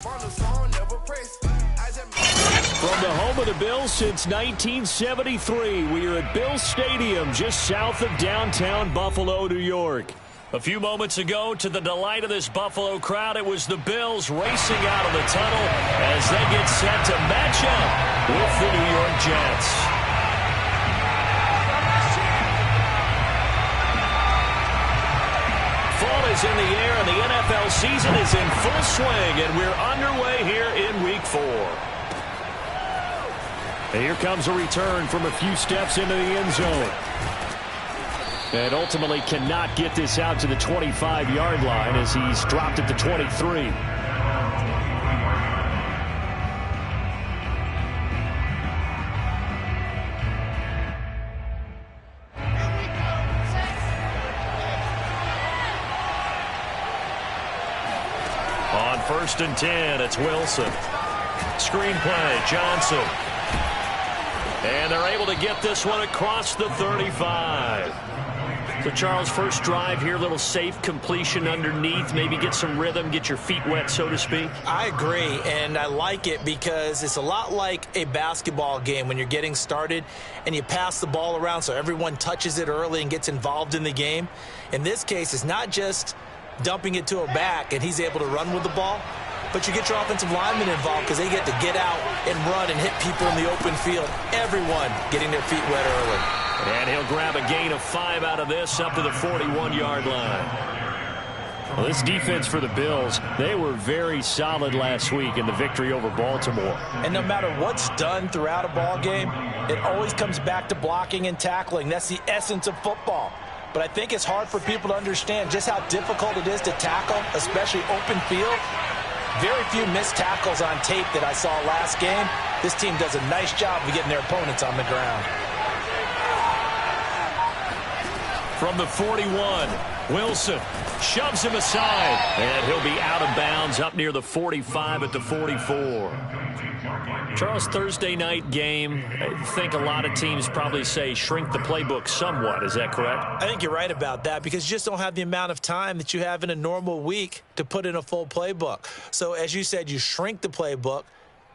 From the home of the Bills since 1973, we are at Bills Stadium just south of downtown Buffalo, New York. A few moments ago, to the delight of this Buffalo crowd, it was the Bills racing out of the tunnel as they get set to match up with the New York Jets. Fall is in the air, and the NFL season is in full swing, and we're underway here in Week 4. And here comes a return from a few steps into the end zone. And ultimately cannot get this out to the 25-yard line as he's dropped at the 23. On 1st and 10, it's Wilson. Screenplay, Johnson. And they're able to get this one across the 35. So, Charles, first drive here, little safe completion underneath, maybe get some rhythm, get your feet wet, so to speak. I agree, and I like it because it's a lot like a basketball game when you're getting started and you pass the ball around so everyone touches it early and gets involved in the game. In this case, it's not just dumping it to a back and he's able to run with the ball, but you get your offensive linemen involved because they get to get out and run and hit people in the open field. Everyone getting their feet wet early. And he'll grab a gain of 5 out of this up to the 41-yard line. Well, this defense for the Bills, they were very solid last week in the victory over Baltimore. And no matter what's done throughout a ball game, it always comes back to blocking and tackling. That's the essence of football. But I think it's hard for people to understand just how difficult it is to tackle, especially open field. Very few missed tackles on tape that I saw last game. This team does a nice job of getting their opponents on the ground. From the 41, Wilson shoves him aside, and he'll be out of bounds up near the 45 at the 44. Charles, Thursday night game, I think a lot of teams probably say shrink the playbook somewhat. Is that correct? I think you're right about that because you just don't have the amount of time that you have in a normal week to put in a full playbook. So as you said, you shrink the playbook,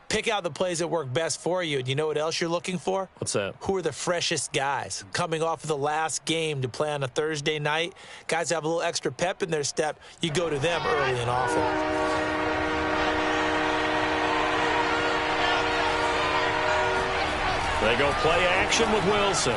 pick out the plays that work best for you. And you know what else you're looking for? What's that? Who are the freshest guys coming off of the last game to play on a Thursday night? Guys have a little extra pep in their step. You go to them early and often. They go play action with Wilson.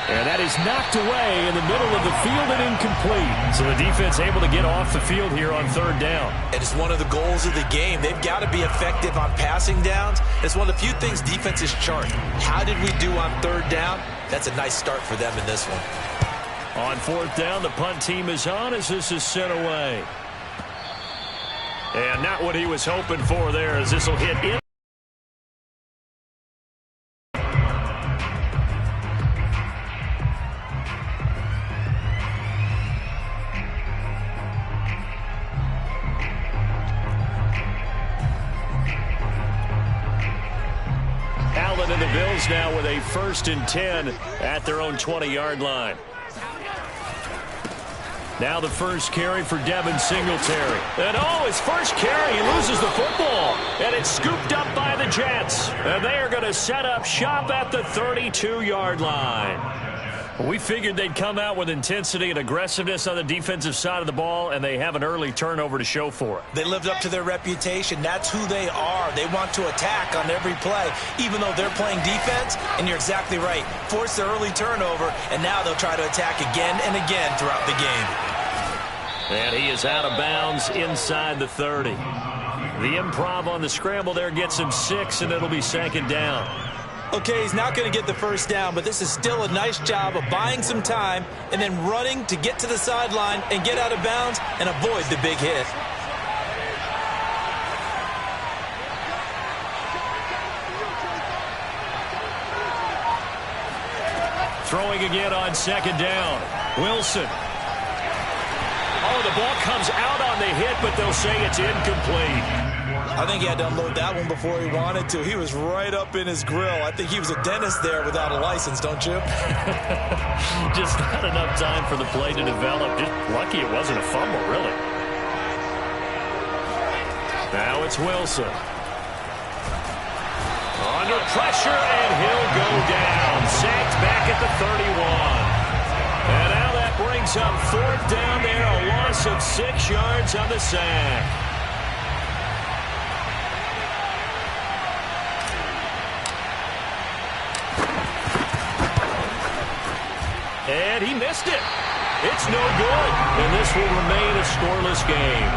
And that is knocked away in the middle of the field and incomplete. So the defense able to get off the field here on 3rd down. And it's one of the goals of the game. They've got to be effective on passing downs. It's one of the few things defenses chart. How did we do on 3rd down? That's a nice start for them in this one. On 4th down, the punt team is on as this is sent away. And not what he was hoping for there as this will hit in. And the Bills now with a 1st and 10 at their own 20-yard line. Now the first carry for Devin Singletary. And his first carry, he loses the football. And it's scooped up by the Jets. And they are going to set up shop at the 32-yard line. We figured they'd come out with intensity and aggressiveness on the defensive side of the ball, and they have an early turnover to show for it. They lived up to their reputation. That's who they are. They want to attack on every play, even though they're playing defense. And you're exactly right. Force the early turnover, and now they'll try to attack again and again throughout the game. And he is out of bounds inside the 30. The improv on the scramble there gets him 6, and it'll be 2nd down. Okay, he's not going to get the first down, but this is still a nice job of buying some time and then running to get to the sideline and get out of bounds and avoid the big hit. Throwing again on 2nd down. Wilson. Oh, the ball comes out on the hit, but they'll say it's incomplete. I think he had to unload that one before he wanted to. He was right up in his grill. I think he was a dentist there without a license, don't you? Just not enough time for the play to develop. Just lucky it wasn't a fumble, really. Now it's Wilson. Under pressure, and he'll go down. Sacked back at the 31. And now that brings up 4th down there, a loss of 6 yards on the sack. And he missed it. It's no good. And this will remain a scoreless game.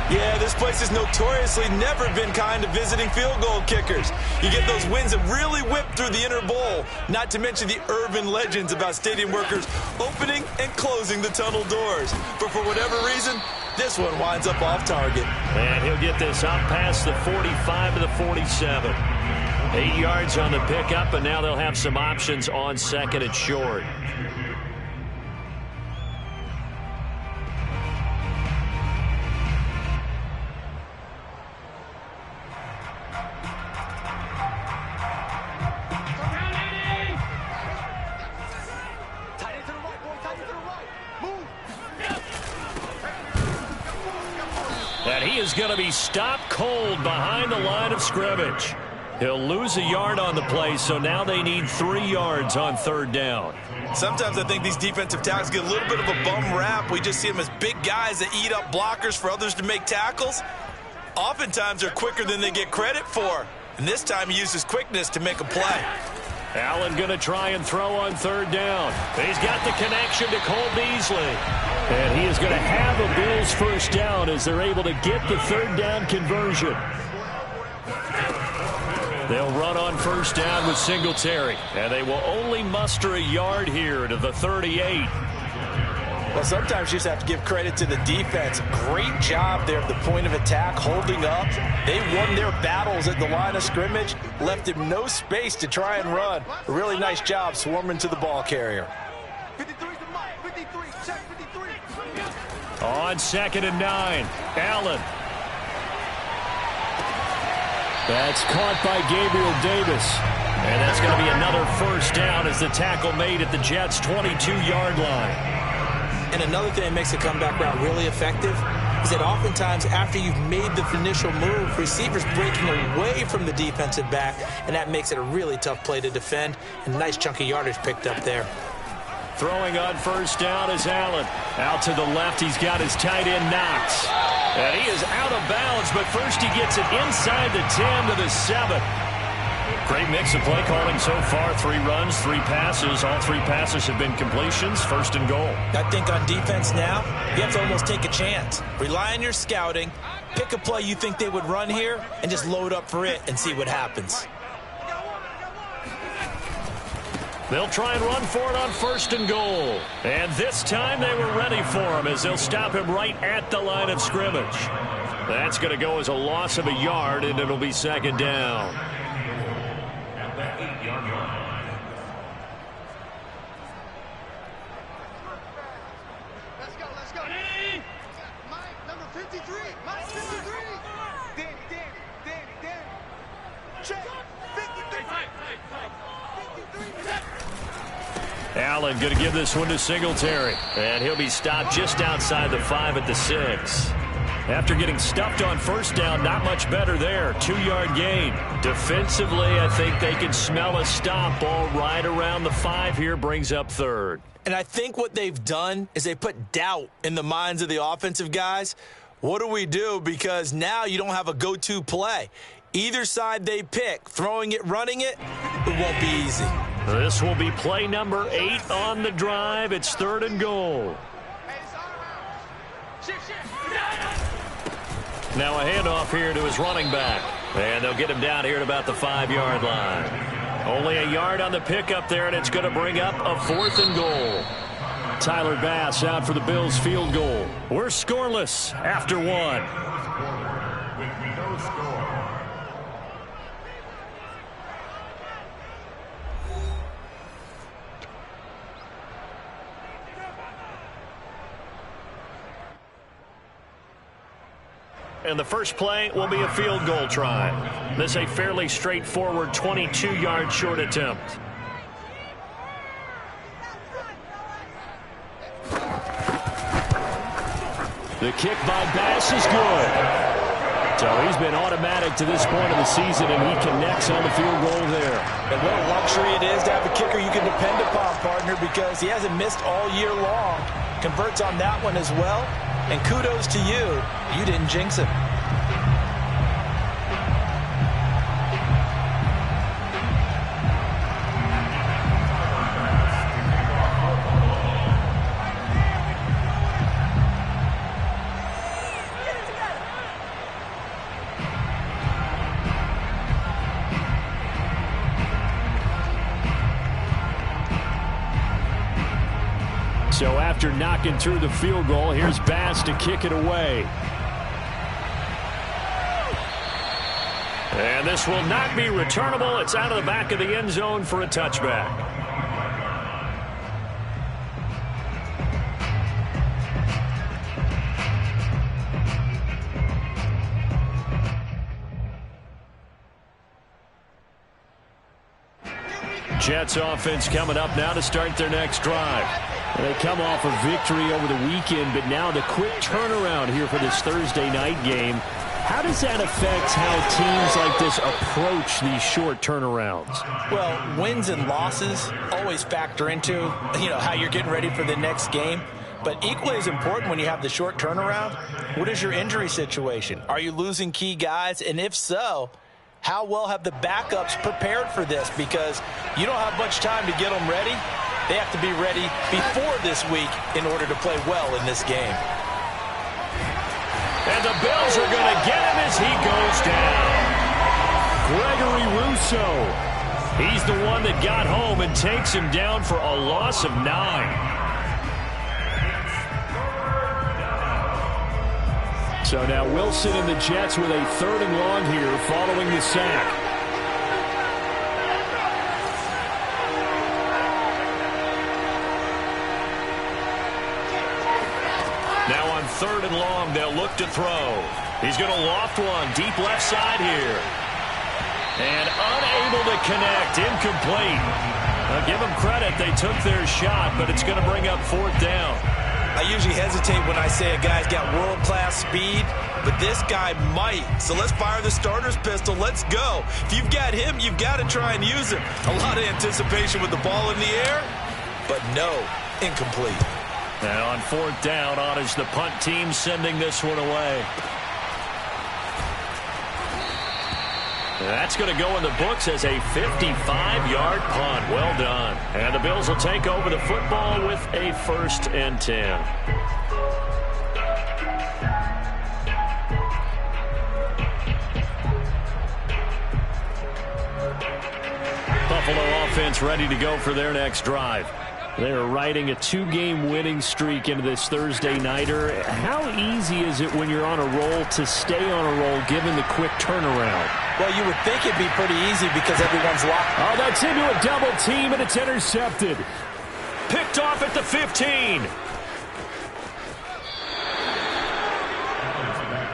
Yeah, this place has notoriously never been kind to visiting field goal kickers. You get those wins that really whip through the inner bowl, not to mention the urban legends about stadium workers opening and closing the tunnel doors. But for whatever reason, this one winds up off target. And he'll get this up past the 45 to the 47. 8 yards on the pickup, and now they'll have some options on 2nd and short. And he is going to be stopped cold behind the line of scrimmage. He'll lose a yard on the play, so now they need 3 yards on 3rd down. Sometimes I think these defensive tackles get a little bit of a bum rap. We just see them as big guys that eat up blockers for others to make tackles. Oftentimes they're quicker than they get credit for. And this time he uses quickness to make a play. Allen going to try and throw on 3rd down. He's got the connection to Cole Beasley. And he is going to have a Bills 1st down as they're able to get the 3rd down conversion. They'll run on 1st down with Singletary. And they will only muster a yard here to the 38. Well, sometimes you just have to give credit to the defense. Great job there at the point of attack, holding up. They won their battles at the line of scrimmage, left him no space to try and run. A really nice job swarming to the ball carrier. 53's the mark. 53. Check 53. On 2nd and 9, Allen. That's caught by Gabriel Davis. And that's going to be another 1st down as the tackle made at the Jets' 22-yard line. And another thing that makes the comeback route really effective is that oftentimes after you've made the initial move, receivers breaking away from the defensive back, and that makes it a really tough play to defend. And nice chunky yardage picked up there. Throwing on 1st down is Allen. Out to the left, he's got his tight end Knox. And he is out of bounds, but first he gets it inside the 10 to the 7. Great mix of play calling so far. 3 runs, 3 passes. All 3 passes have been completions. 1st and goal. I think on defense now, you have to almost take a chance. Rely on your scouting. Pick a play you think they would run here and just load up for it and see what happens. They'll try and run for it on 1st and goal. And this time they were ready for him as they'll stop him right at the line of scrimmage. That's going to go as a loss of a yard, and it'll be 2nd down. Let's go. Mike, number 53. Mike, 53. Danny. Check. 53. Allen going to give this one to Singletary. And he'll be stopped just outside the 5 at the 6. After getting stuffed on 1st down, not much better there. 2-yard gain. Defensively, I think they can smell a stop. Ball right around the 5 here, brings up 3rd. And I think what they've done is they put doubt in the minds of the offensive guys. What do we do? Because now you don't have a go-to play. Either side they pick, throwing it, running it, it won't be easy. This will be play number 8 on the drive. It's 3rd and goal. Now a handoff here to his running back. And they'll get him down here at about the 5-yard line. Only a yard on the pickup there, and it's going to bring up a 4th and goal. Tyler Bass out for the Bills field goal. We're scoreless after 1. And the first play will be a field goal try. This is a fairly straightforward 22-yard short attempt. The kick by Bass is good. So he's been automatic to this point of the season, and he connects on the field goal there. And what a luxury it is to have a kicker you can depend upon, partner, because he hasn't missed all year long. Converts on that one as well. And kudos to you. You didn't jinx him. So after knocking through the field goal, here's Bass to kick it away. And this will not be returnable. It's out of the back of the end zone for a touchback. Jets offense coming up now to start their next drive. They come off a victory over the weekend, but now the quick turnaround here for this Thursday night game. How does that affect how teams like this approach these short turnarounds? Well, wins and losses always factor into, how you're getting ready for the next game. But equally as important when you have the short turnaround, what is your injury situation? Are you losing key guys? And if so, how well have the backups prepared for this? Because you don't have much time to get them ready. They have to be ready before this week in order to play well in this game. And the Bills are going to get him as he goes down. Gregory Rousseau. He's the one that got home and takes him down for a loss of 9. So now Wilson and the Jets with a 3rd and long here following the sack. Now on 3rd and long, they'll look to throw. He's going to loft one deep left side here. And unable to connect, incomplete. I'll give them credit, they took their shot, but it's going to bring up 4th down. I usually hesitate when I say a guy's got world-class speed, but this guy might. So let's fire the starter's pistol. Let's go. If you've got him, you've got to try and use him. A lot of anticipation with the ball in the air, but no, incomplete. And on 4th down, on is the punt team sending this one away. That's going to go in the books as a 55-yard punt. Well done. And the Bills will take over the football with a 1st and 10. Buffalo offense ready to go for their next drive. They are riding a 2-game winning streak into this Thursday nighter. How easy is it when you're on a roll to stay on a roll given the quick turnaround? Well, you would think it'd be pretty easy because everyone's locked. Oh, that's into a double team, and it's intercepted. Picked off at the 15.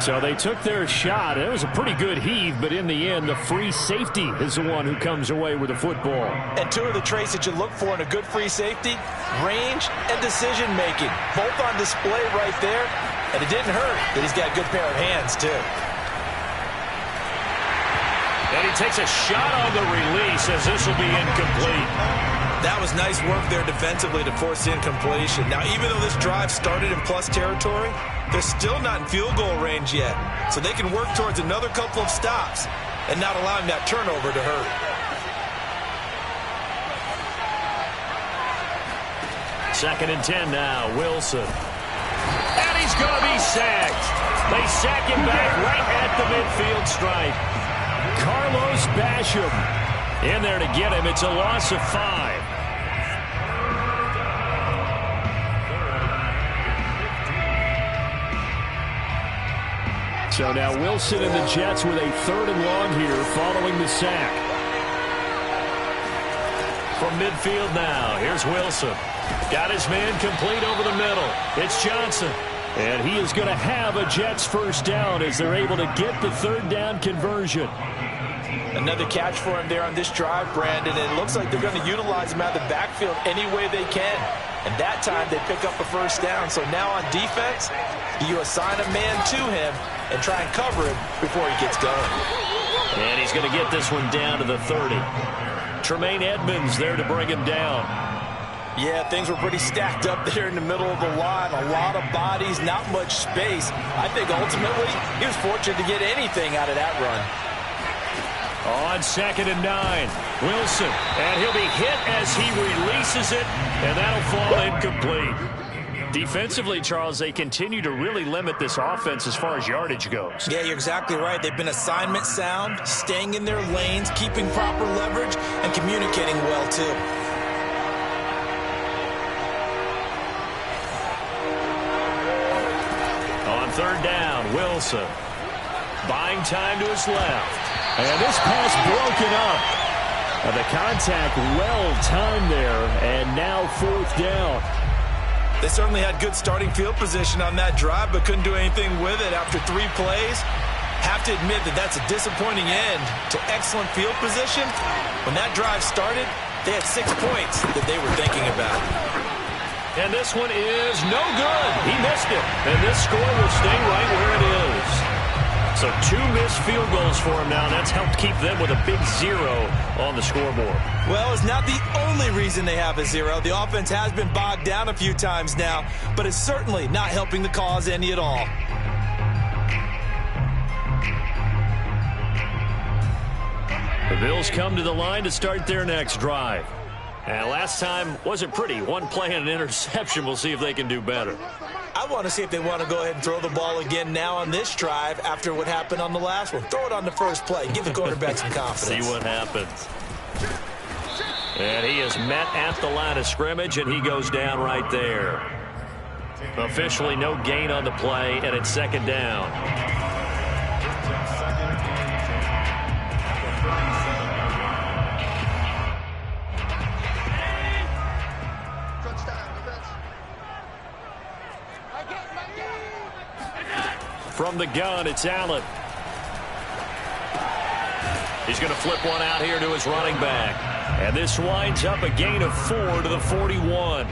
So they took their shot. It was a pretty good heave, but in the end, the free safety is the one who comes away with the football. And 2 of the traits that you look for in a good free safety, range and decision-making. Both on display right there, and it didn't hurt that he's got a good pair of hands, too. And he takes a shot on the release as this will be incomplete. That was nice work there defensively to force incompletion. Now, even though this drive started in plus territory, they're still not in field goal range yet. So they can work towards another couple of stops and not allowing that turnover to hurt. Second and 10 now, Wilson. And he's going to be sacked. They sack him back right at the midfield stripe. Carlos Basham in there to get him. It's a loss of 5. So now Wilson and the Jets with a 3rd and long here following the sack. From midfield now, here's Wilson. Got his man complete over the middle. It's Johnson. And he is going to have a Jets 1st down as they're able to get the 3rd down conversion. Another catch for him there on this drive, Brandon. And it looks like they're going to utilize him out of the backfield any way they can. And that time they pick up a 1st down. So now on defense, you assign a man to him, and try and cover him before he gets going. And he's going to get this one down to the 30. Tremaine Edmonds there to bring him down. Yeah, things were pretty stacked up there in the middle of the line. A lot of bodies, not much space. I think ultimately he was fortunate to get anything out of that run. On 2nd and 9, Wilson. And he'll be hit as he releases it, and that'll fall incomplete. Defensively, Charles, they continue to really limit this offense as far as yardage goes. Yeah, you're exactly right. They've been assignment sound, staying in their lanes, keeping proper leverage, and communicating well, too. On 3rd down, Wilson. Buying time to his left. And this pass broken up. And the contact well-timed there, and now 4th down. They certainly had good starting field position on that drive, but couldn't do anything with it after 3 plays. Have to admit that that's a disappointing end to excellent field position. When that drive started, they had 6 points that they were thinking about. And this one is no good. He missed it. And this score will stay right where it is. So 2 missed field goals for him now, and that's helped keep them with a big 0 on the scoreboard. Well, it's not the only reason they have a 0. The offense has been bogged down a few times now, but it's certainly not helping the cause any at all. The Bills come to the line to start their next drive. And last time wasn't pretty. 1 play and an interception. We'll see if they can do better. I want to see if they want to go ahead and throw the ball again now on this drive after what happened on the last one. Throw it on the first play. Give the quarterback some confidence. See what happens. And he is met at the line of scrimmage, and he goes down right there. Officially no gain on the play, and it's 2nd down. From the gun, it's Allen. He's going to flip one out here to his running back. And this winds up a gain of 4 to the 41.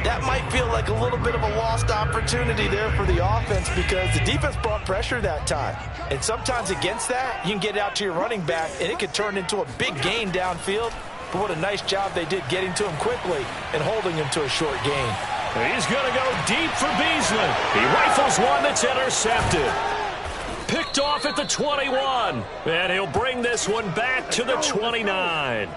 That might feel like a little bit of a lost opportunity there for the offense because the defense brought pressure that time. And sometimes against that, you can get out to your running back, and it could turn into a big gain downfield. But what a nice job they did getting to him quickly and holding him to a short gain. He's going to go deep for Beasley. He rifles one that's intercepted. Picked off at the 21. And he'll bring this one back to the 29.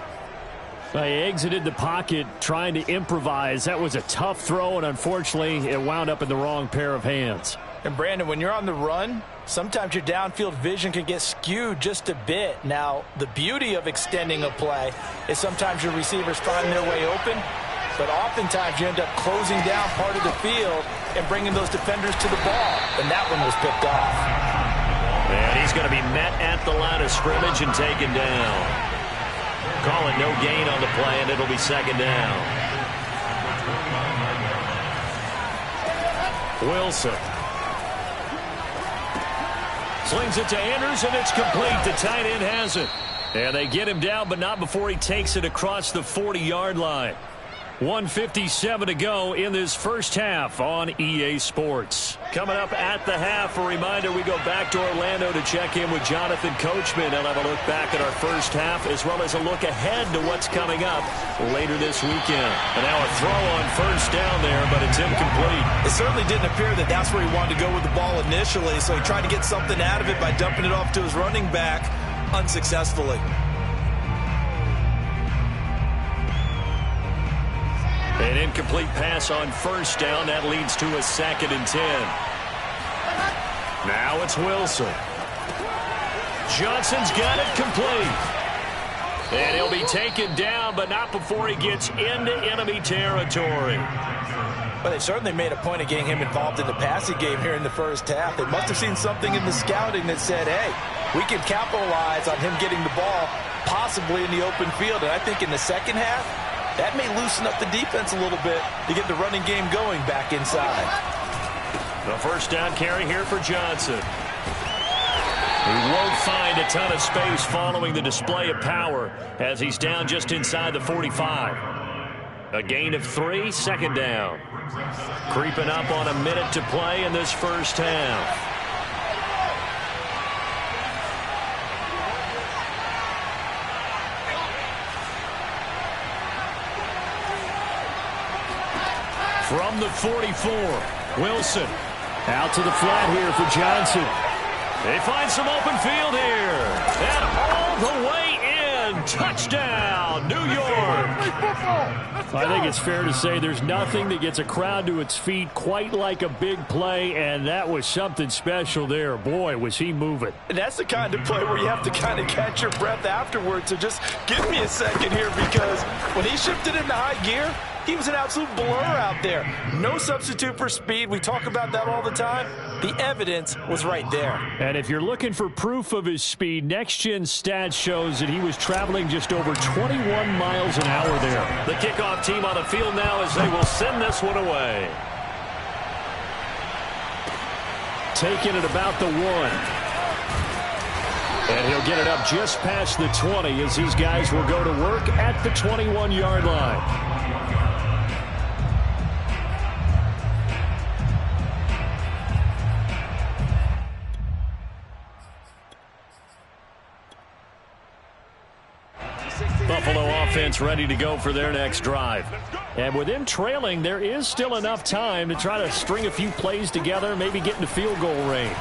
He exited the pocket trying to improvise. That was a tough throw, and unfortunately, it wound up in the wrong pair of hands. And, Brandon, when you're on the run, sometimes your downfield vision can get skewed just a bit. Now, the beauty of extending a play is sometimes your receivers find their way open, but oftentimes you end up closing down part of the field and bringing those defenders to the ball, and that one was picked off. And he's going to be met at the line of scrimmage and taken down. Call it no gain on the play, and it'll be 2nd down. Wilson. Slings it to Anders, and it's complete. The tight end has it. And they get him down, but not before he takes it across the 40-yard line. 1:57 to go in this first half on EA Sports. Coming up at the half, a reminder, we go back to Orlando to check in with Jonathan Coachman and have a look back at our first half as well as a look ahead to what's coming up later this weekend. And now a throw on 1st down there, but it's incomplete. It certainly didn't appear that that's where he wanted to go with the ball initially, so he tried to get something out of it by dumping it off to his running back unsuccessfully. An incomplete pass on 1st down. That leads to a 2nd and 10. Now it's Wilson. Johnson's got it complete. And he'll be taken down, but not before he gets into enemy territory. Well, they certainly made a point of getting him involved in the passing game here in the first half. They must have seen something in the scouting that said, hey, we can capitalize on him getting the ball possibly in the open field. And I think in the second half, that may loosen up the defense a little bit to get the running game going back inside. The 1st down carry here for Johnson. He won't find a ton of space following the display of power as he's down just inside the 45. A gain of 3, 2nd down. Creeping up on a minute to play in this first half. From the 44, Wilson. Out to the flat here for Johnson. They find some open field here. And all the way in. Touchdown, New York. I think it's fair to say there's nothing that gets a crowd to its feet quite like a big play, and that was something special there. Boy, was he moving. And that's the kind of play where you have to kind of catch your breath afterwards. So just give me a second here, because when he shifted into high gear, he was an absolute blur out there. No substitute for speed. We talk about that all the time. The evidence was right there. And if you're looking for proof of his speed, Next Gen Stats shows that he was traveling just over 21 miles an hour there. The kickoff team on the field now as they will send this one away. Taking it about the 1. And he'll get it up just past the 20 as his guys will go to work at the 21-yard line. Buffalo offense ready to go for their next drive. And with them trailing, there is still enough time to try to string a few plays together, maybe get into field goal range.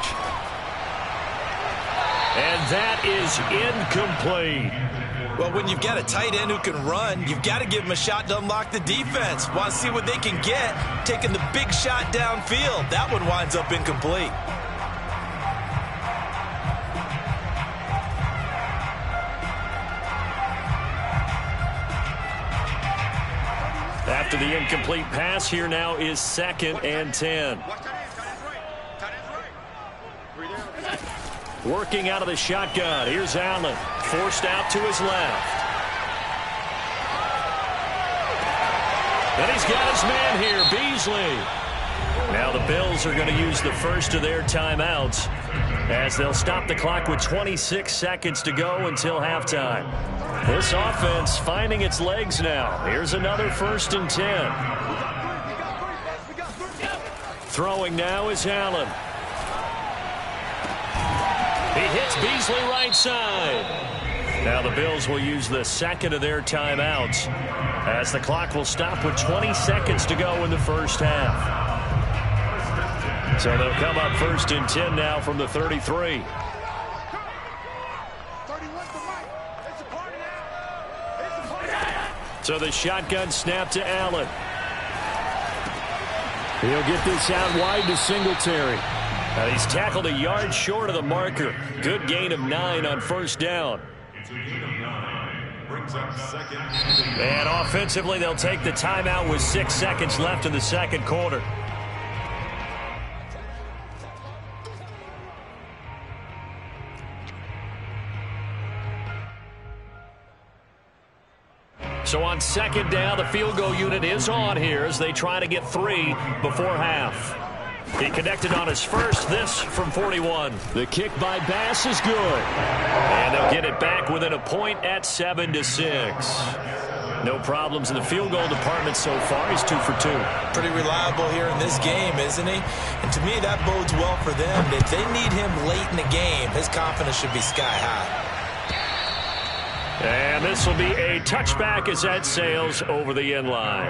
And that is incomplete. Well, when you've got a tight end who can run, you've got to give him a shot to unlock the defense. Want to see what they can get, taking the big shot downfield. That one winds up incomplete. After the incomplete pass, here now is 2nd and 10. Working out of the shotgun. Here's Allen. Forced out to his left. Then he's got his man here, Beasley. Now the Bills are going to use the first of their timeouts as they'll stop the clock with 26 seconds to go until halftime. This offense finding its legs now. Here's another 1st and 10. Throwing now is Allen. He hits Beasley right side. Now the Bills will use the second of their timeouts as the clock will stop with 20 seconds to go in the first half. So they'll come up 1st and 10 now from the 33. So the shotgun snap to Allen. He'll get this out wide to Singletary. Now he's tackled a yard short of the marker. Good gain of 9 on 1st down. And offensively, they'll take the timeout with 6 seconds left in the second quarter. So on 2nd down, the field goal unit is on here as they try to get 3 before half. He connected on his first, this from 41. The kick by Bass is good. And they'll get it back within a point at 7-6. No problems in the field goal department so far. He's 2 for 2. Pretty reliable here in this game, isn't he? And to me, that bodes well for them. If they need him late in the game, his confidence should be sky high. And this will be a touchback as that sails over the end line.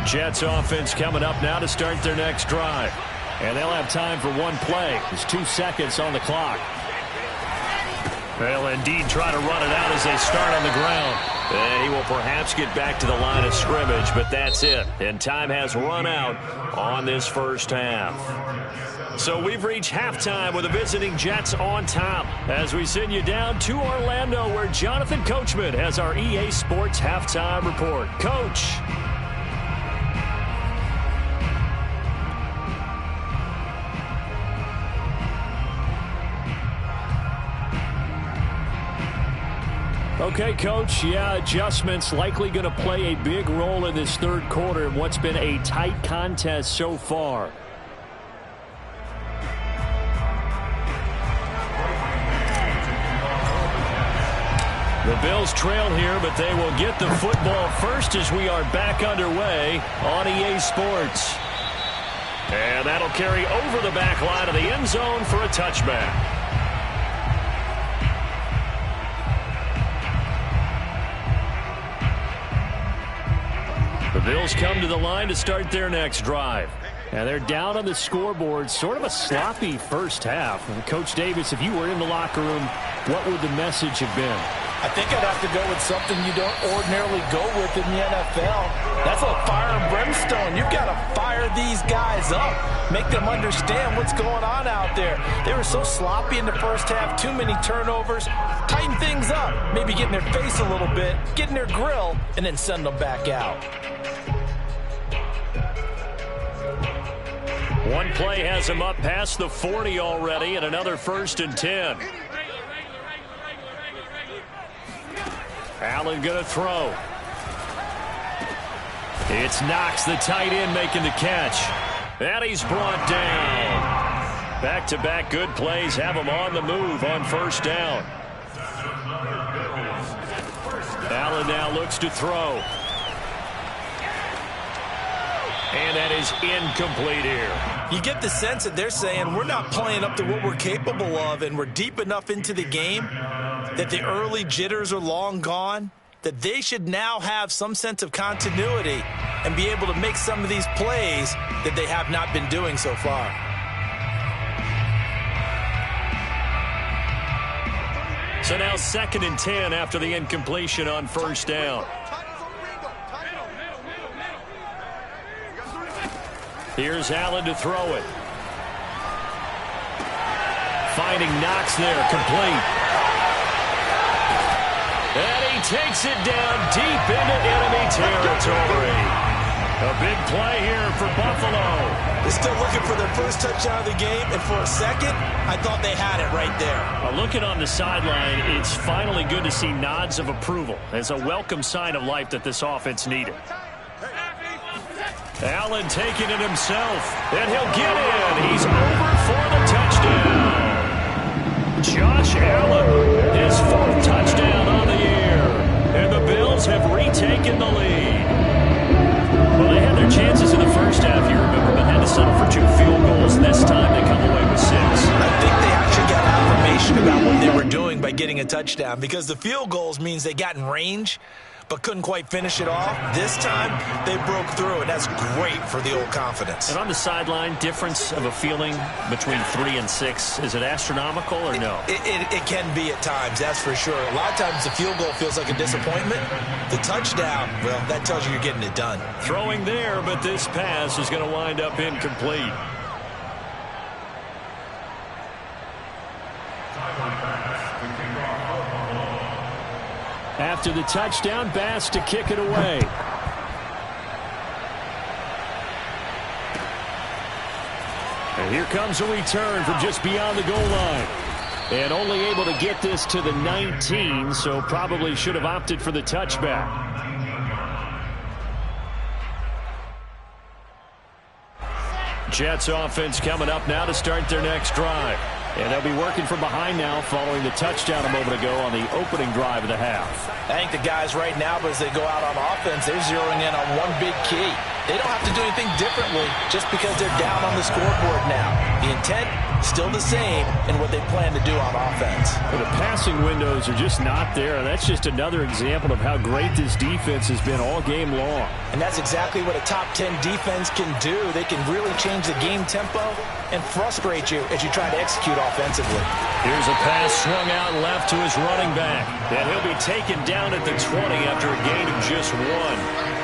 Jets offense coming up now to start their next drive. And they'll have time for one play. There's 2 seconds on the clock. They'll indeed try to run it out as they start on the ground. And he will perhaps get back to the line of scrimmage, but that's it. And time has run out on this first half. So we've reached halftime with the visiting Jets on top as we send you down to Orlando where Jonathan Coachman has our EA Sports halftime report. Coach. Okay, Coach, yeah, adjustments likely going to play a big role in this third quarter in what's been a tight contest so far. The Bills trail here, but they will get the football first as we are back underway on EA Sports. And that'll carry over the back line of the end zone for a touchback. Bills come to the line to start their next drive. And they're down on the scoreboard, sort of a sloppy first half. And Coach Davis, if you were in the locker room, what would the message have been? I think I'd have to go with something you don't ordinarily go with in the NFL. That's a fire and brimstone. You've got to fire these guys up. Make them understand what's going on out there. They were so sloppy in the first half, too many turnovers. Tighten things up. Maybe get in their face a little bit, get in their grill, and then send them back out. One play has him up past the 40 already, and another 1st and 10. Allen going to throw. It's Knox, the tight end, making the catch. And he's brought down. Back-to-back good plays have him on the move on 1st down. Allen now looks to throw. And that is incomplete here. You get the sense that they're saying we're not playing up to what we're capable of, and we're deep enough into the game that the early jitters are long gone, that they should now have some sense of continuity and be able to make some of these plays that they have not been doing so far. So now 2nd and 10 after the incompletion on 1st down. Here's Allen to throw it. Finding Knox there, complete. And he takes it down deep into enemy territory. A big play here for Buffalo. They're still looking for their first touchdown of the game, and for a second, I thought they had it right there. Looking on the sideline, it's finally good to see nods of approval as a welcome sign of life that this offense needed. Allen taking it himself, and he'll get in. He's over for the touchdown. Josh Allen, his 4th touchdown on the year. And the Bills have retaken the lead. Well, they had their chances in the first half, you remember, but had to settle for 2 field goals. This time they come away with 6. I think they actually got affirmation about what they were doing by getting a touchdown, because the field goals means they got in range but couldn't quite finish it off. This time, they broke through, and that's great for the old confidence. And on the sideline, difference of a feeling between 3 and 6, is it astronomical or no? It can be at times, that's for sure. A lot of times the field goal feels like a disappointment. The touchdown, well, that tells you you're getting it done. Throwing there, but this pass is going to wind up incomplete. After the touchdown, Bass to kick it away. And here comes a return from just beyond the goal line. And only able to get this to the 19, so probably should have opted for the touchback. Jets offense coming up now to start their next drive. And they'll be working from behind now following the touchdown a moment ago on the opening drive of the half. I think the guys right now, as they go out on offense, they're zeroing in on one big key. They don't have to do anything differently just because they're down on the scoreboard now. The intent, still the same in what they plan to do on offense. Well, the passing windows are just not there, and that's just another example of how great this defense has been all game long. And that's exactly what a top 10 defense can do. They can really change the game tempo and frustrate you as you try to execute offensively. Here's a pass swung out left to his running back. And he'll be taken down at the 20 after a gain of just 1.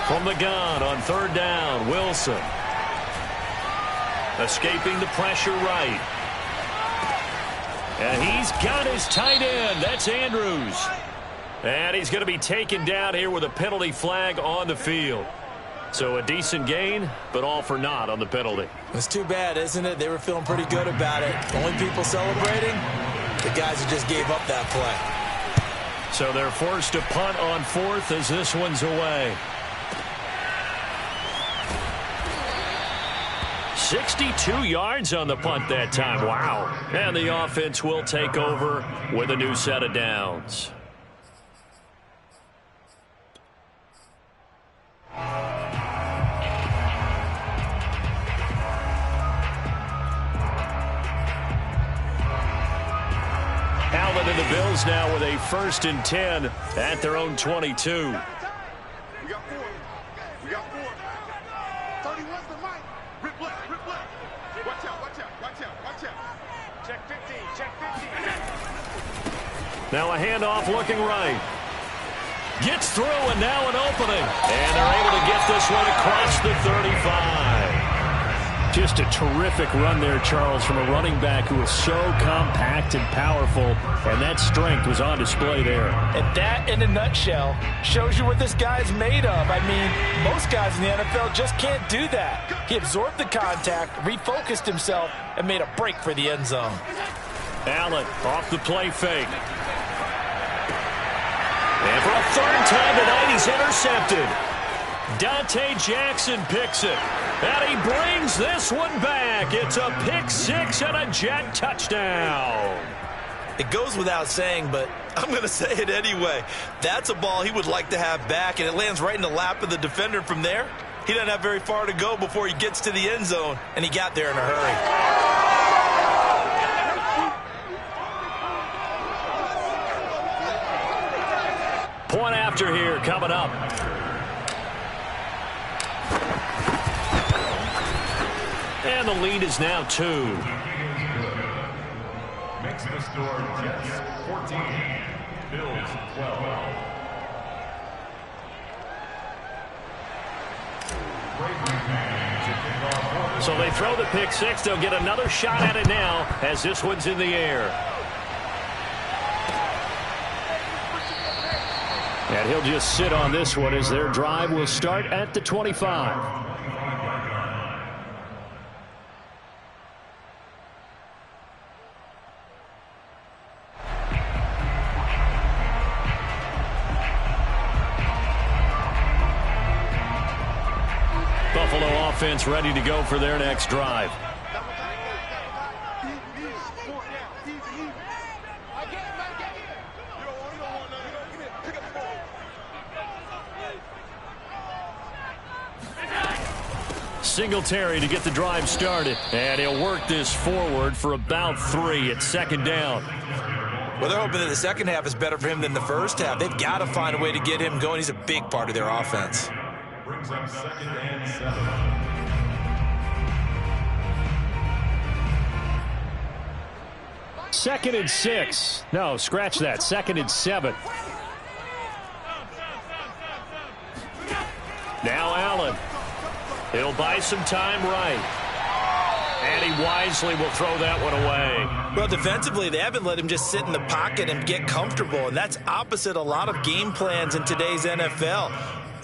From the gun on 3rd down, Wilson. Escaping the pressure right. And he's got his tight end. That's Andrews. And he's going to be taken down here with a penalty flag on the field. So a decent gain, but all for naught on the penalty. It's too bad, isn't it? They were feeling pretty good about it. Only people celebrating, the guys who just gave up that play. So they're forced to punt on 4th as this one's away. 62 yards on the punt that time. Wow. And the offense will take over with a new set of downs. the Bills now with a 1st and 10 at their own 22. We got 4. We got 4. 31's the mic. Rip left, rip left. Watch out, watch out, watch out, watch out. Check 15, check 15. Now a handoff looking right. Gets through and now an opening. And they're able to get this one across the 35. Just a terrific run there, Charles, from a running back who is so compact and powerful, and that strength was on display there. And that, in a nutshell, shows you what this guy's made of. I mean, most guys in the NFL just can't do that. He absorbed the contact, refocused himself, and made a break for the end zone. Allen off the play fake. And for a 3rd time tonight, he's intercepted. Dante Jackson picks it. And he brings this one back. It's a pick 6 and a Jet touchdown. It goes without saying, but I'm going to say it anyway. That's a ball he would like to have back, and it lands right in the lap of the defender from there. He doesn't have very far to go before he gets to the end zone, and he got there in a hurry. Point after here coming up. And the lead is now 2. Makes the score Jets 14, Bills 12. So they throw the pick 6. They'll get another shot at it now as this one's in the air. And he'll just sit on this one as their drive will start at the 25. Buffalo offense ready to go for their next drive. Singletary to get the drive started. And he'll work this forward for about 3 at 2nd down. Well, they're hoping that the second half is better for him than the first half. They've got to find a way to get him going. He's a big part of their offense. Brings up 2nd and 7. Second and 6. No, scratch that. 2nd and 7. Now Allen. He'll buy some time right. And he wisely will throw that one away. Well, defensively, they haven't let him just sit in the pocket and get comfortable, and that's opposite a lot of game plans in today's NFL.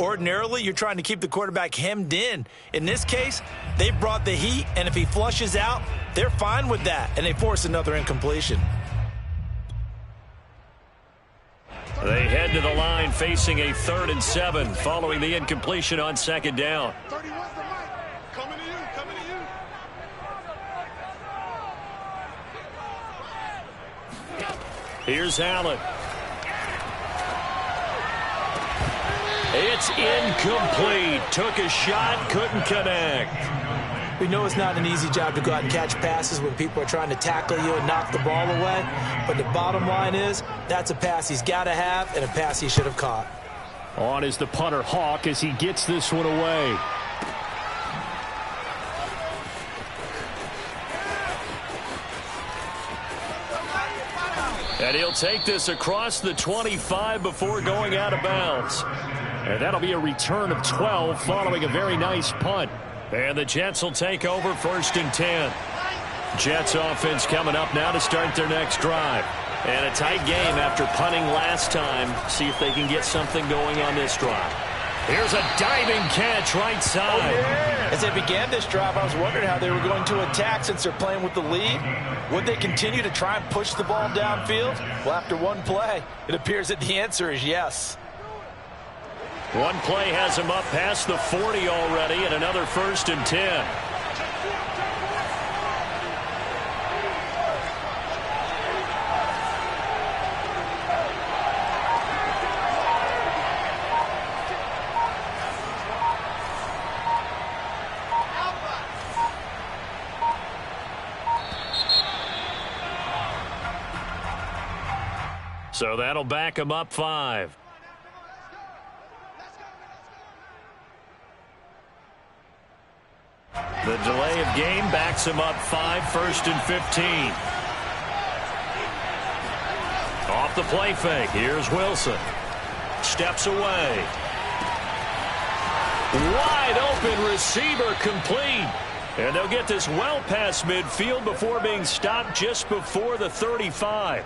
Ordinarily, you're trying to keep the quarterback hemmed in. In this case, they brought the heat, and if he flushes out, they're fine with that, and they force another incompletion. They head to the line facing a 3rd and 7 following the incompletion on 2nd down. 31's the mic. Coming to you, coming to you. Here's Allen. It's incomplete. Took a shot, couldn't connect. We know it's not an easy job to go out and catch passes when people are trying to tackle you and knock the ball away. But the bottom line is, that's a pass he's got to have and a pass he should have caught. On is the punter Hawk as he gets this one away. And he'll take this across the 25 before going out of bounds. And that'll be a return of 12 following a very nice punt. And the Jets will take over 1st and 10. Jets offense coming up now to start their next drive. And a tight game after punting last time. See if they can get something going on this drive. Here's a diving catch right side. Oh, yeah. As they began this drive, I was wondering how they were going to attack since they're playing with the lead. Would they continue to try and push the ball downfield? Well, after one play, it appears that the answer is yes. One play has him up past the 40 already, and another 1st and 10. So that'll back them up 5. The delay of game backs him up 5, 1st and 15. Off the play fake. Here's Wilson. Steps away. Wide open receiver complete. And they'll get this well past midfield before being stopped just before the 35.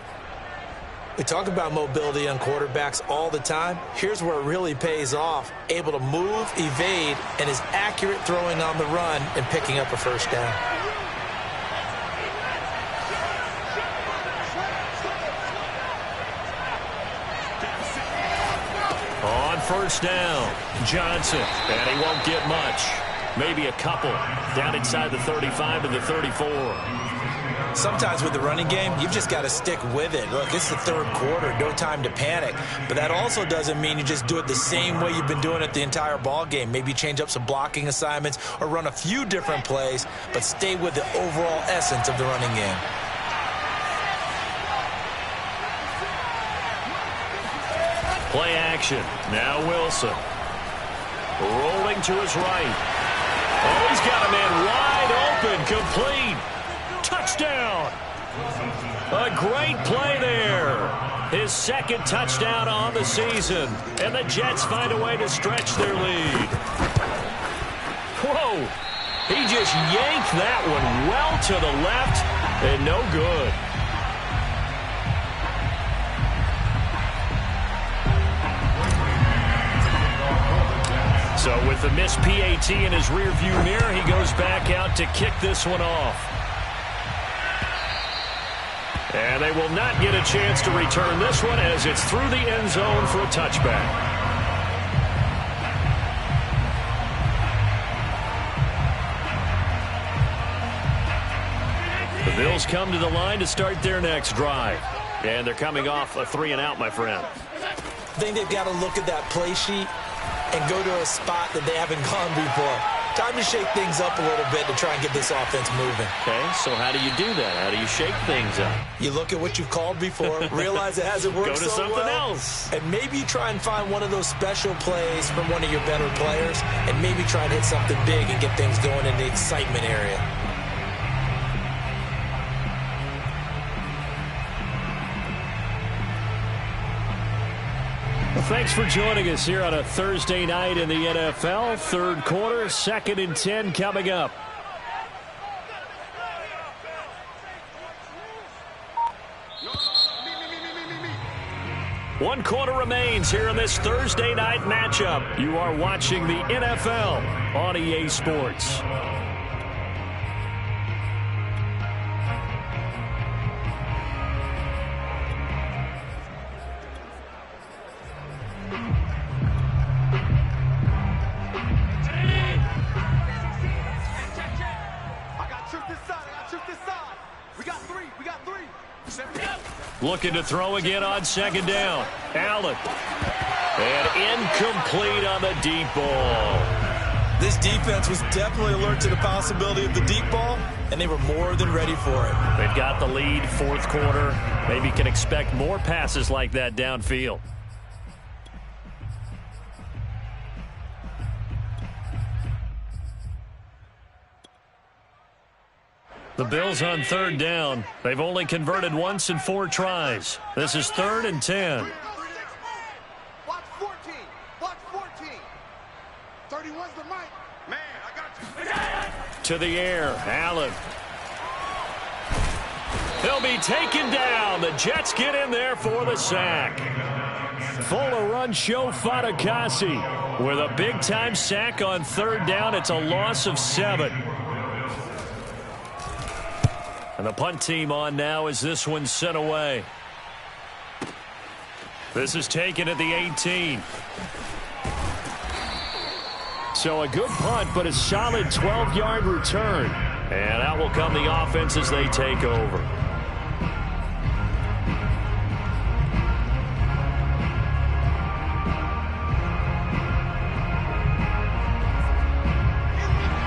We talk about mobility on quarterbacks all the time. Here's where it really pays off. Able to move, evade, and is accurate throwing on the run and picking up a first down. On first down, Johnson, and he won't get much. Maybe a couple down inside the 35 to the 34. Sometimes with the running game, you've just got to stick with it. Look, it's the third quarter, no time to panic. But that also doesn't mean you just do it the same way you've been doing it the entire ball game. Maybe change up some blocking assignments or run a few different plays, but stay with the overall essence of the running game. Play action. Now Wilson. Rolling to his right. Oh, he's got a man wide open, complete. Touchdown. A great play there. His second touchdown on the season. And the Jets find a way to stretch their lead. Whoa. He just yanked that one well to the left and no good. So with the missed PAT in his rearview mirror, he goes back out to kick this one off. And they will not get a chance to return this one as it's through the end zone for a touchback. The Bills come to the line to start their next drive. And they're coming off a 3-and-out, my friend. I think they've got to look at that play sheet and go to a spot that they haven't gone before. Time to shake things up a little bit to try and get this offense moving. Okay, so how do you do that? How do you shake things up? You look at what you've called before, realize it hasn't worked so well. Go to something else. And maybe you try and find one of those special plays from one of your better players, and maybe try and hit something big and get things going in the excitement area. Thanks for joining us here on a Thursday night in the NFL. Third quarter, 2nd and 10 coming up. One quarter remains here in this Thursday night matchup. You are watching the NFL on EA Sports. Looking to throw again on 2nd down. Allen. And incomplete on the deep ball. This defense was definitely alert to the possibility of the deep ball, and they were more than ready for it. They've got the lead, 4th quarter. Maybe can expect more passes like that downfield. The Bills on 3rd down. They've only converted once in 4 tries. This is 3rd and 10. Watch 14. Watch 14. 31's the mic. Man, I got you. To the air. Allen. He'll be taken down. The Jets get in there for the sack. Full run show Fatukasi with a big-time sack on 3rd down. It's a loss of 7. And the punt team on now as this one's sent away. This is taken at the 18. So a good punt, but a solid 12-yard return. And out will come the offense as they take over.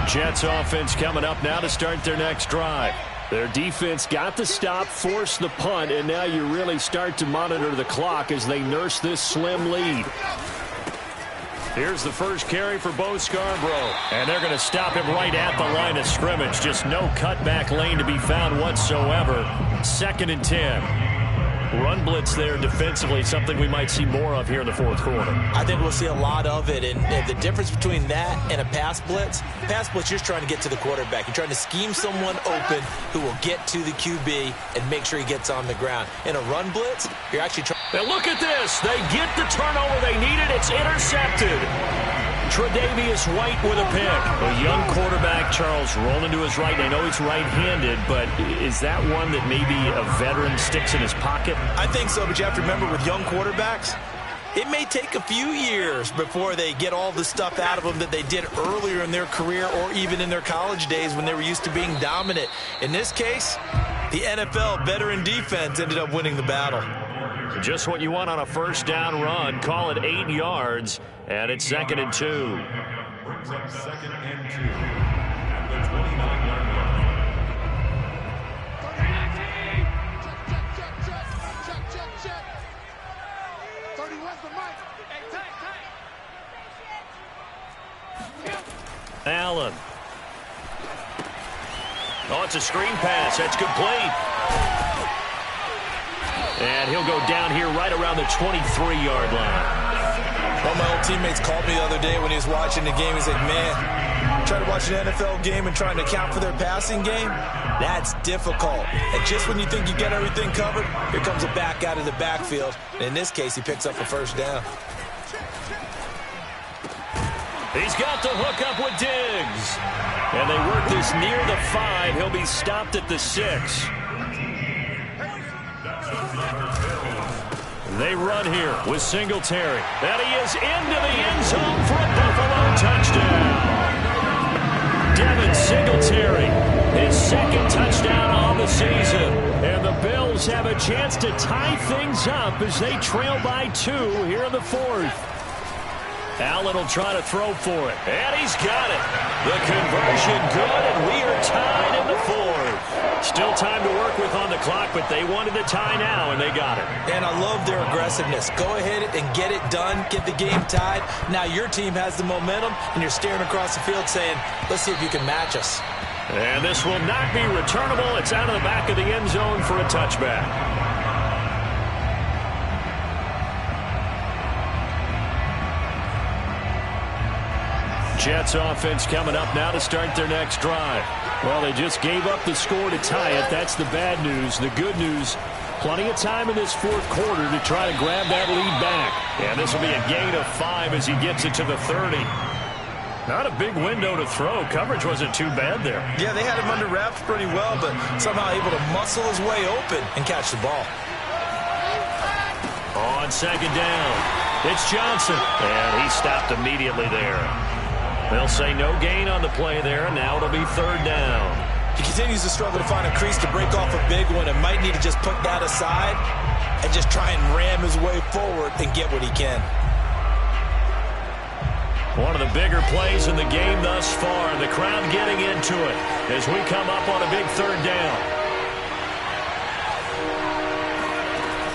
Jets offense coming up now to start their next drive. Their defense got the stop, forced the punt, and now you really start to monitor the clock as they nurse this slim lead. Here's the first carry for Bo Scarborough. And they're going to stop him right at the line of scrimmage. Just no cutback lane to be found whatsoever. 2nd and 10. Run blitz there defensively, something we might see more of here in the fourth quarter. I think we'll see a lot of it, and the difference between that and a pass blitz, you're just trying to get to the quarterback. You're trying to scheme someone open who will get to the QB and make sure he gets on the ground. In a run blitz, you're actually trying. Now look at this. They get the turnover they needed. It's intercepted. Tre'Davious White with a pick. A young quarterback, Charles, rolling to his right. I know he's right-handed, but is that one that maybe a veteran sticks in his pocket? I think so, but you have to remember with young quarterbacks, it may take a few years before they get all the stuff out of them that they did earlier in their career or even in their college days when they were used to being dominant. In this case, the NFL veteran defense ended up winning the battle. Just what you want on a first down run. Call it 8 yards, and it's 2nd and 2. Brings up 2nd and 2 at the 29-yard line. Check. 31's the mic. Allen. Oh, it's a screen pass. That's complete. And he'll go down here right around the 23-yard line. One of my old teammates called me the other day when he was watching the game. He's like, man, trying to watch an NFL game and trying to account for their passing game, that's difficult. And just when you think you get everything covered, here comes a back out of the backfield. And in this case, he picks up a first down. He's got the hook up with Diggs. And they work this near the 5. He'll be stopped at the 6. They run here with Singletary. And he is into the end zone for a Buffalo touchdown. Devin Singletary, his 2nd touchdown on the season. And the Bills have a chance to tie things up as they trail by 2 here in the 4th. Allen will try to throw for it. And he's got it. The conversion good, and we are tied in the 4th. Still time to work with on the clock, but they wanted the tie now, and they got it. And I love their aggressiveness. Go ahead and get it done. Get the game tied. Now your team has the momentum, and you're staring across the field saying, let's see if you can match us. And this will not be returnable. It's out of the back of the end zone for a touchback. Jets offense coming up now to start their next drive. Well, they just gave up the score to tie it. That's the bad news. The good news, plenty of time in this 4th quarter to try to grab that lead back. And this will be a gain of 5 as he gets it to the 30. Not a big window to throw. Coverage wasn't too bad there. Yeah, they had him under wraps pretty well, but somehow able to muscle his way open and catch the ball. On 2nd down, it's Johnson. And he stopped immediately there. They'll say no gain on the play there, and now it'll be 3rd down. He continues to struggle to find a crease to break off a big one and might need to just put that aside and just try and ram his way forward and get what he can. One of the bigger plays in the game thus far. The crowd getting into it as we come up on a big 3rd down.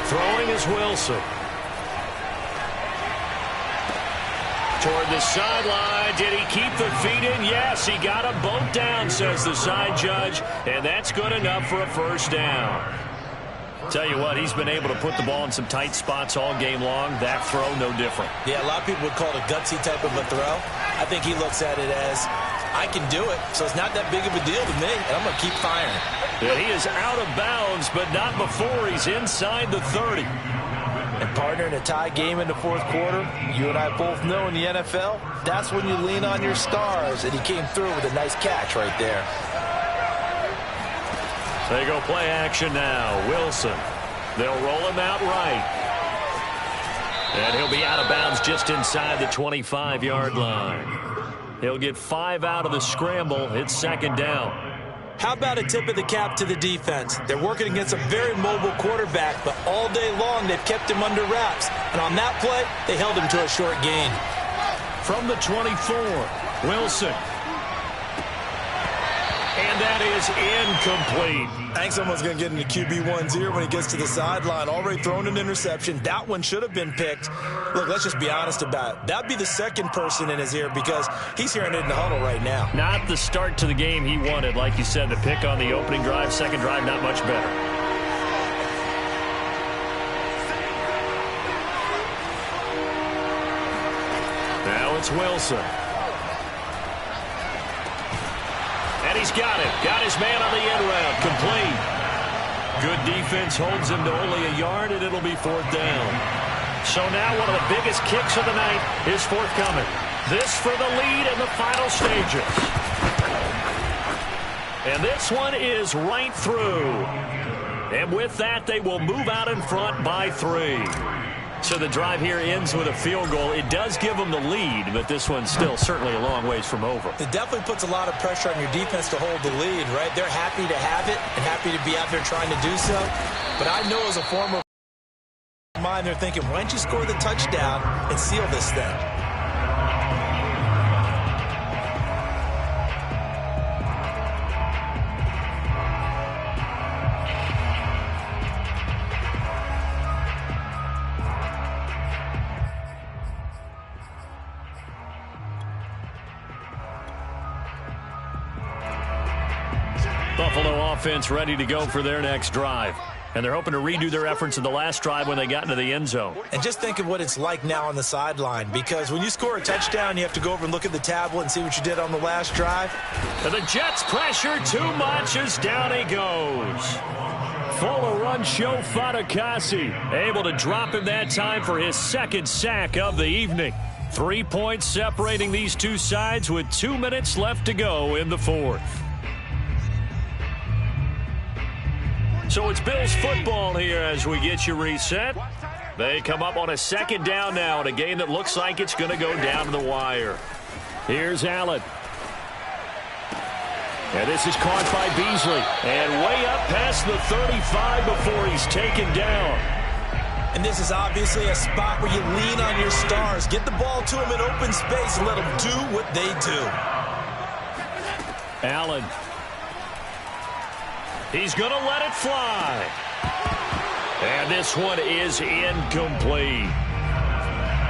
Throwing is Wilson. Toward the sideline. Did he keep the feet in? Yes, he got them both down, says the side judge, and that's good enough for a first down. Tell you what, he's been able to put the ball in some tight spots all game long. That throw, no different. Yeah, a lot of people would call it a gutsy type of a throw. I think he looks at it as, I can do it, so it's not that big of a deal to me, and I'm going to keep firing. And he is out of bounds, but not before he's inside the 30. And partner, in a tie game in the 4th quarter, you and I both know in the NFL, that's when you lean on your stars, and he came through with a nice catch right there. They go play action now. Wilson. They'll roll him out right. And he'll be out of bounds just inside the 25-yard line. He'll get 5 out of the scramble. It's 2nd down. How about a tip of the cap to the defense? They're working against a very mobile quarterback, but all day long they've kept him under wraps. And on that play, they held him to a short gain. From the 24, Wilson. And that that is incomplete. I think someone's going to get into QB1's ear when he gets to the sideline. Already thrown an interception. That one should have been picked. Look, let's just be honest about it. That'd be the second person in his ear because he's hearing it in the huddle right now. Not the start to the game he wanted. Like you said, the pick on the opening drive, second drive, not much better. Now it's Wilson. And he's got it. Got his man on the end route. Complete. Good defense holds him to only a yard, and it'll be fourth down. So now one of the biggest kicks of the night is forthcoming. This for the lead in the final stages. And this one is right through. And with that, they will move out in front by 3. So the drive here ends with a field goal. It does give them the lead, but this one's still certainly a long ways from over. It definitely puts a lot of pressure on your defense to hold the lead, right? They're happy to have it and happy to be out there trying to do so. But I know as a former mind, they're thinking, why don't you score the touchdown and seal this thing? Buffalo offense ready to go for their next drive. And they're hoping to redo their efforts in the last drive when they got into the end zone. And just think of what it's like now on the sideline, because when you score a touchdown, you have to go over and look at the tablet and see what you did on the last drive. And the Jets pressure too much as down he goes. Full run show Fatukasi. Able to drop him that time for his second sack of the evening. 3 points separating these two sides with 2 minutes left to go in the fourth. So it's Bills football here as we get you reset. They come up on a second down now in a game that looks like it's going to go down to the wire. Here's Allen. And this is caught by Beasley. And way up past the 35 before he's taken down. And this is obviously a spot where you lean on your stars. Get the ball to them in open space and let them do what they do. Allen. He's going to let it fly. And this one is incomplete.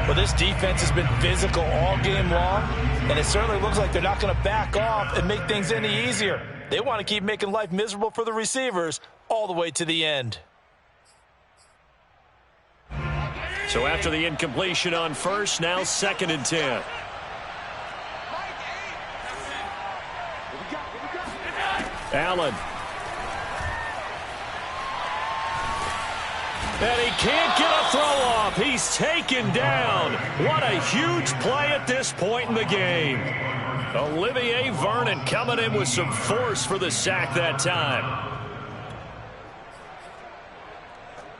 Well, this defense has been physical all game long, and it certainly looks like they're not going to back off and make things any easier. They want to keep making life miserable for the receivers all the way to the end. So after the incompletion on first, now 2nd and 10. Allen. And he can't get a throw off. He's taken down. What a huge play at this point in the game. Olivier Vernon coming in with some force for the sack that time.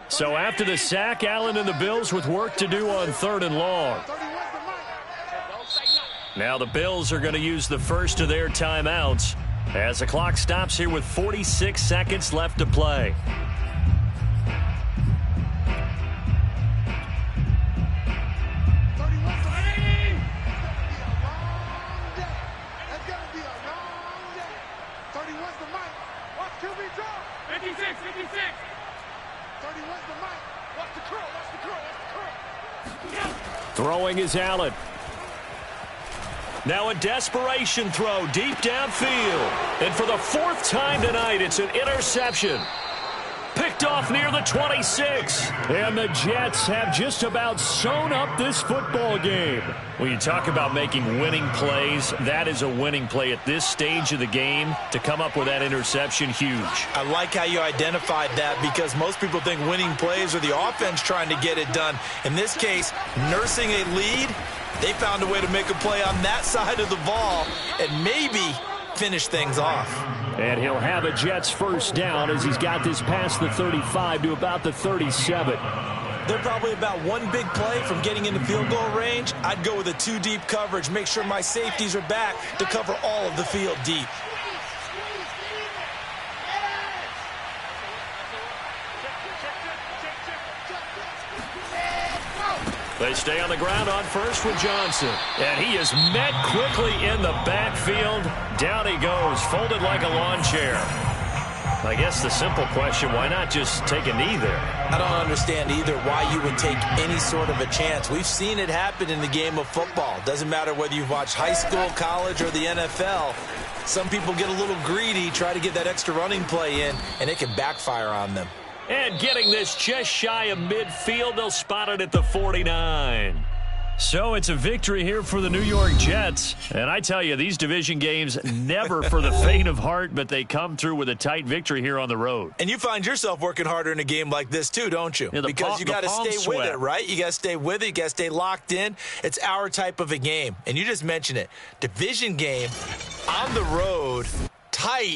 So after the sack, Allen and the Bills with work to do on 3rd and long. Now the Bills are going to use the first of their timeouts as the clock stops here with 46 seconds left to play. Throwing is Allen. Now a desperation throw deep downfield. And for the 4th time tonight, it's an interception. Picked off near the 26. And the Jets have just about sewn up this football game. When you talk about making winning plays, that is a winning play at this stage of the game. To come up with that interception, huge. I like how you identified that, because most people think winning plays are the offense trying to get it done. In this case, nursing a lead, they found a way to make a play on that side of the ball and maybe finish things off. And he'll have a Jets first down as he's got this past the 35 to about the 37. They're probably about one big play from getting into field goal range. I'd go with a 2-deep coverage, make sure my safeties are back to cover all of the field deep. They stay on the ground on first with Johnson. And he is met quickly in the backfield. Down he goes, folded like a lawn chair. I guess the simple question, why not just take a knee there? I don't understand either why you would take any sort of a chance. We've seen it happen in the game of football. Doesn't matter whether you've watched high school, college, or the NFL. Some people get a little greedy, try to get that extra running play in, and it can backfire on them. And getting this just shy of midfield, they'll spot it at the 49. So it's a victory here for the New York Jets. And I tell you, these division games, never for the faint of heart, but they come through with a tight victory here on the road. And you find yourself working harder in a game like this too, don't you? Yeah, because you got to stay with it, right? You got to stay with it. You got to stay locked in. It's our type of a game. And you just mentioned it. Division game on the road, tight.